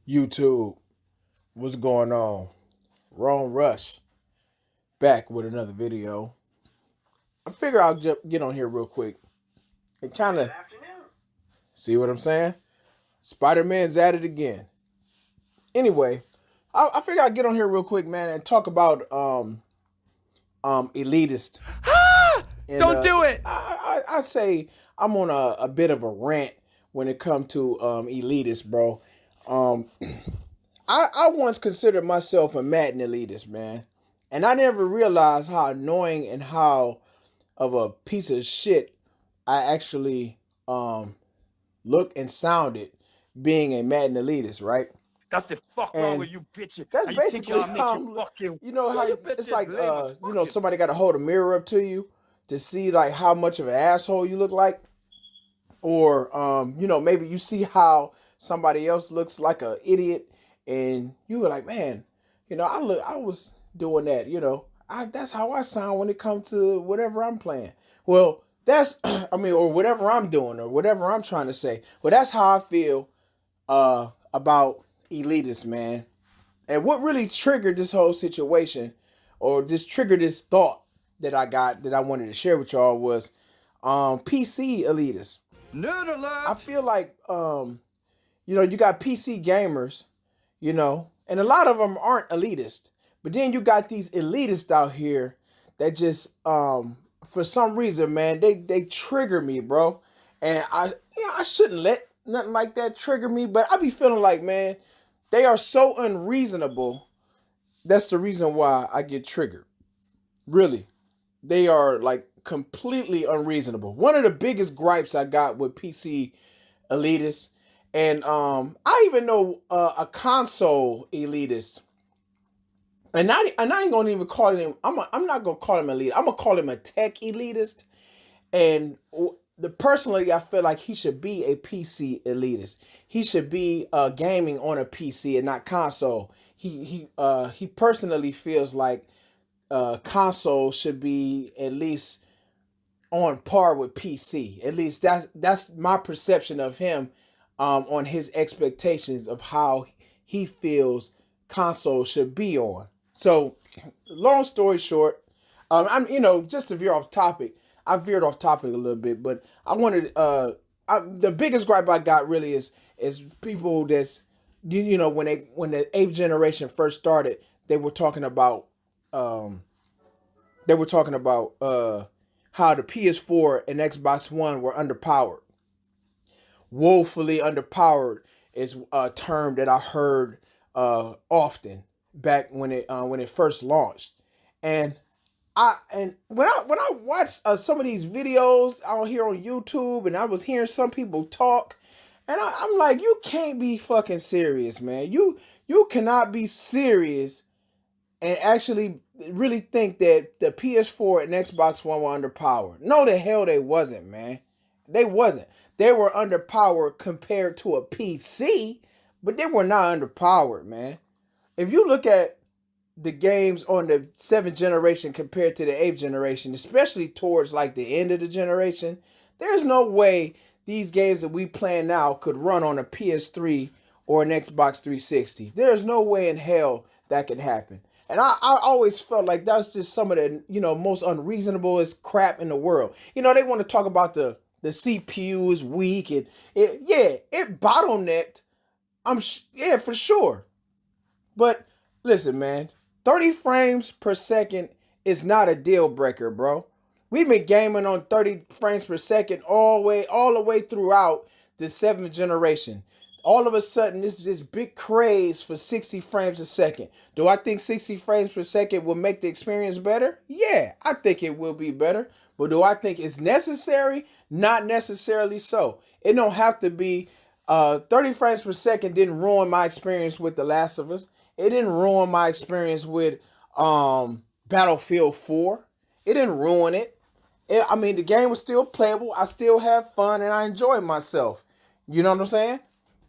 YouTube, what's going on? Wrong Rush, back with another video. I figure I'll get on here real quick and kind of see what I'm saying. Spider-Man's at it again. Anyway, I figure I'll get on here real quick, man, and talk about elitist. And, Don't do it. I say I'm on a bit of a rant when it comes to elitist, bro. I once considered myself a Madden elitist, man. And I never realized how annoying and how of a piece of shit I actually looked and sounded being a Madden elitist, right? That's the fuck wrong with you bitches. That's How you think basically y'all make how you fucking... you know Yo, how you it's bitches like lame as fucking... somebody got to hold a mirror up to you to see like how much of an asshole you look like, or maybe you see how somebody else looks like an idiot and you were like, man, I was doing that, that's how I sound when it comes to whatever I'm playing. Well, that's or whatever I'm doing or whatever I'm trying to say. Well, that's how I feel about elitists, man. And what really triggered this whole situation, or just triggered this thought that I got that I wanted to share with y'all was PC elitists. Nerd alert! I feel like you got PC gamers, and a lot of them aren't elitist. But then you got these elitists out here that just for some reason, man, they trigger me, bro. And I shouldn't let nothing like that trigger me, but I be feeling like, man, they are so unreasonable. That's the reason why I get triggered. Really. They are like completely unreasonable. One of the biggest gripes I got with PC elitists, and I even know a console elitist, and I ain't gonna even call him. I'm not gonna call him elite. I'm gonna call him a tech elitist. And personally, I feel like he should be a PC elitist. He should be gaming on a PC and not console. He personally feels like console should be at least on par with PC. At least that's my perception of him, on his expectations of how he feels console should be on. So, long story short, I'm just to veer off topic. I veered off topic a little bit, but I wanted the biggest gripe I got really is people that's when the eighth generation first started, they were talking about how the PS4 and Xbox One were underpowered. Woefully underpowered is a term that I heard often back when it first launched. And when I watched some of these videos out here on YouTube, and I was hearing some people talk, and I'm like, you can't be fucking serious, man. You cannot be serious and actually really think that the PS4 and Xbox One were underpowered. No, the hell they wasn't, man. They wasn't. They were underpowered compared to a PC, but they were not underpowered, man. If you look at the games on the 7th generation compared to the 8th generation, especially towards like the end of the generation, there's no way these games that we play now could run on a PS3 or an Xbox 360. There's no way in hell that could happen. And I always felt like that's just some of the, most unreasonablest crap in the world. They want to talk about the CPU is weak and it bottlenecked. Yeah, for sure. But listen, man, 30 frames per second is not a deal breaker, bro. We've been gaming on 30 frames per second all the way throughout the 7th generation. All of a sudden, this big craze for 60 frames a second. Do I think 60 frames per second will make the experience better? Yeah, I think it will be better. But do I think it's necessary? Not necessarily so. It don't have to be. 30 frames per second didn't ruin my experience with The Last of Us. It didn't ruin my experience with Battlefield 4. It didn't ruin it. The game was still playable. I still have fun and I enjoy myself. You know what I'm saying?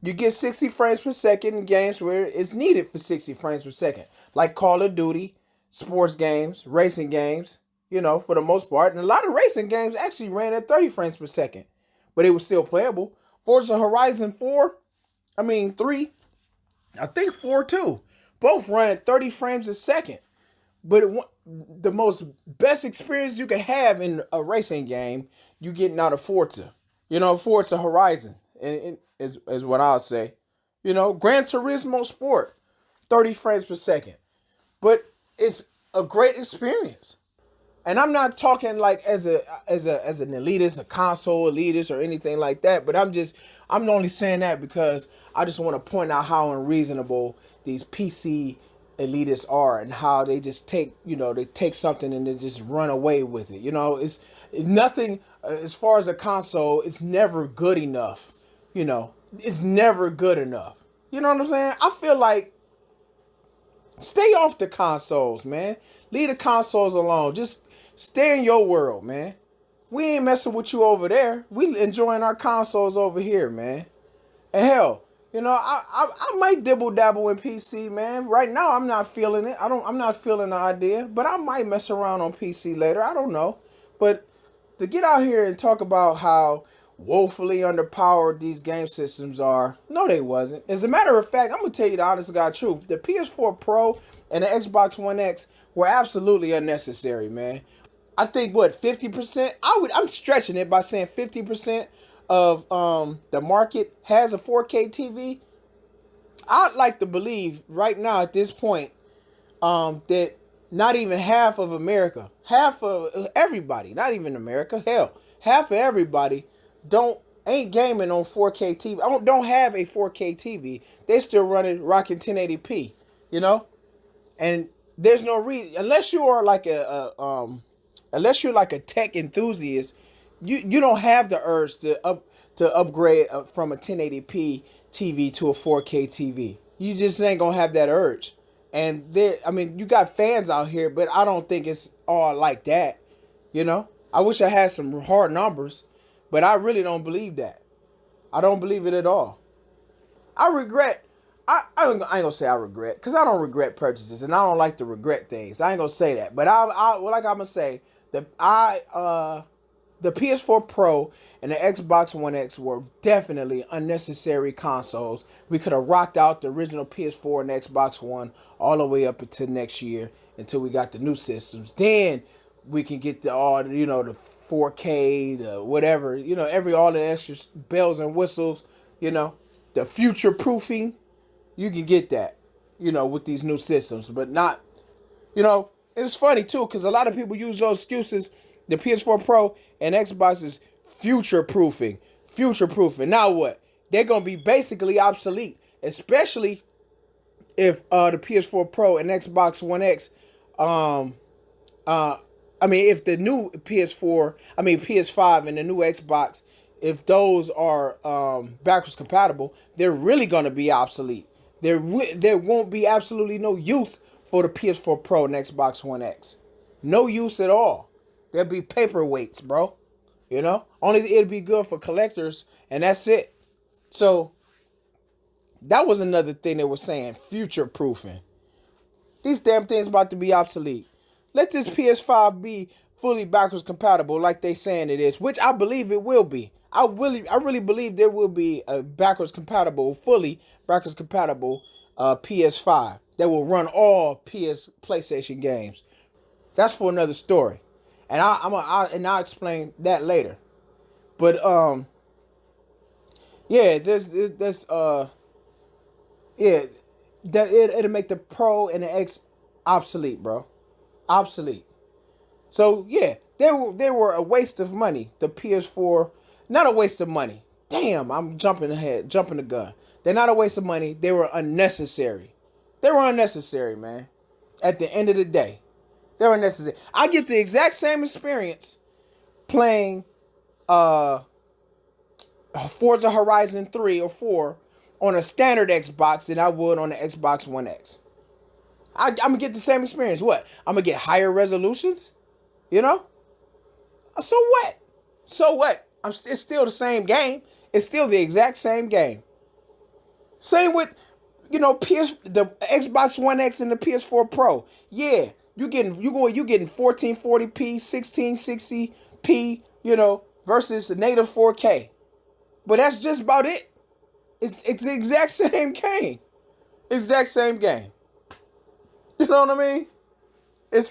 You get 60 frames per second in games where it's needed for 60 frames per second. Like Call of Duty, sports games, racing games, for the most part. And a lot of racing games actually ran at 30 frames per second. But it was still playable. Forza Horizon 4, 3, I think 4 too. Both run at 30 frames a second. But the most best experience you can have in a racing game, you getting out of Forza. Forza Horizon is what I'll say. Gran Turismo Sport, 30 frames per second. But it's a great experience. And I'm not talking like as an elitist, a console elitist or anything like that, but I'm only saying that because I just want to point out how unreasonable these PC elitists are and how they just they take something and they just run away with it. It's nothing as far as a console, it's never good enough. It's never good enough. You know what I'm saying? I feel like stay off the consoles, man. Leave the consoles alone. Just stay in your world, man. We ain't messing with you over there. We enjoying our consoles over here, man. And hell, I might dibble dabble in PC, man. Right now, I'm not feeling it. I'm not feeling the idea, but I might mess around on PC later. I don't know. But to get out here and talk about how woefully underpowered these game systems are, no, they wasn't. As a matter of fact, I'm gonna tell you the honest to God truth. The PS4 Pro and the Xbox One X were absolutely unnecessary, man. I think 50%. I'm stretching it by saying 50% of the market has a 4K TV. I'd like to believe right now at this point that not even half of America, half of everybody, not even America, hell, half of everybody ain't gaming on 4K TV. Don't have a 4K TV. They still rocking 1080p, and there's no reason unless you are like unless you're like a tech enthusiast, you don't have the urge to upgrade from a 1080p TV to a 4K TV. You just ain't gonna have that urge. And you got fans out here, but I don't think it's all like that. I wish I had some hard numbers, but I really don't believe that. I don't believe it at all. I regret. I ain't gonna say I regret, because I don't regret purchases, and I don't like to regret things. I ain't gonna say that, but like I'm gonna say that the PS4 Pro and the Xbox One X were definitely unnecessary consoles. We could have rocked out the original PS4 and Xbox One all the way up until next year until we got the new systems. Then we can get the 4K, the whatever, all the extra bells and whistles, the future proofing. You can get that, with these new systems, but not, it's funny too, because a lot of people use those excuses. The PS4 Pro and Xbox is future proofing. Now what? They're going to be basically obsolete, especially if the PS4 Pro and Xbox One X, if the new PS5 and the new Xbox, if those are backwards compatible, they're really going to be obsolete. There won't be absolutely no use for the PS4 Pro and Xbox One X. No use at all. There'll be paperweights, bro. Only it'll be good for collectors, and that's it. So that was another thing they were saying, future proofing. These damn things about to be obsolete. Let this PS5 be fully backwards compatible like they saying it is, which I believe it will be. I really believe there will be a fully backwards compatible PS5 that will run all PlayStation games. That's for another story, and I'll explain that later. But yeah, it'll make the Pro and the X obsolete, bro. Obsolete. So yeah, they were a waste of money. The PS4, not a waste of money. Damn, I'm jumping the gun. They're not a waste of money. They were unnecessary. They were unnecessary, man. At the end of the day, they were unnecessary. I get the exact same experience playing Forza Horizon 3 or 4 on a standard Xbox than I would on the Xbox One X. I'm gonna get the same experience. What? I'm gonna get higher resolutions? So what? So what? It's still the same game. It's still the exact same game. Same with, the Xbox One X and the PS4 Pro. Yeah, you getting 1440p, 1660p, versus the native 4K. But that's just about it. It's the exact same game. Exact same game. You know what I mean? It's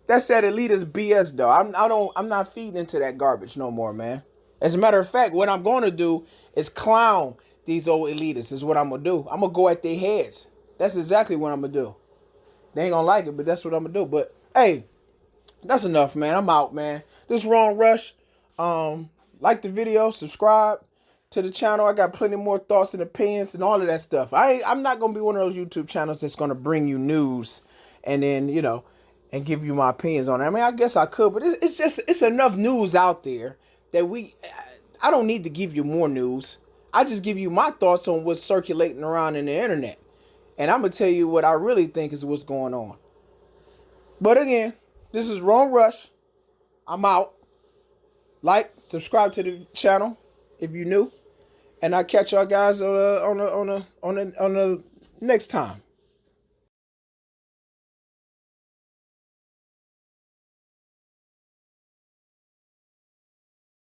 that's that elitist BS though. I'm not feeding into that garbage no more, man. As a matter of fact, what I'm gonna do is clown these old elitists. Is what I'm gonna do. I'm gonna go at their heads. That's exactly what I'm gonna do. They ain't gonna like it, but that's what I'm gonna do. But hey, that's enough, man. I'm out, man. This Wrong Rush. Like the video, subscribe to the channel. I got plenty more thoughts and opinions and all of that stuff. I'm not gonna be one of those YouTube channels that's gonna bring you news and then and give you my opinions on it. I mean, I guess I could, but it's enough news out there that I don't need to give you more news. I just give you my thoughts on what's circulating around in the internet, and I'm gonna tell you what I really think is what's going on. But again, this is Wrong Rush. I'm out. Like, subscribe to the channel if you're new, and I'll catch y'all guys on the next time.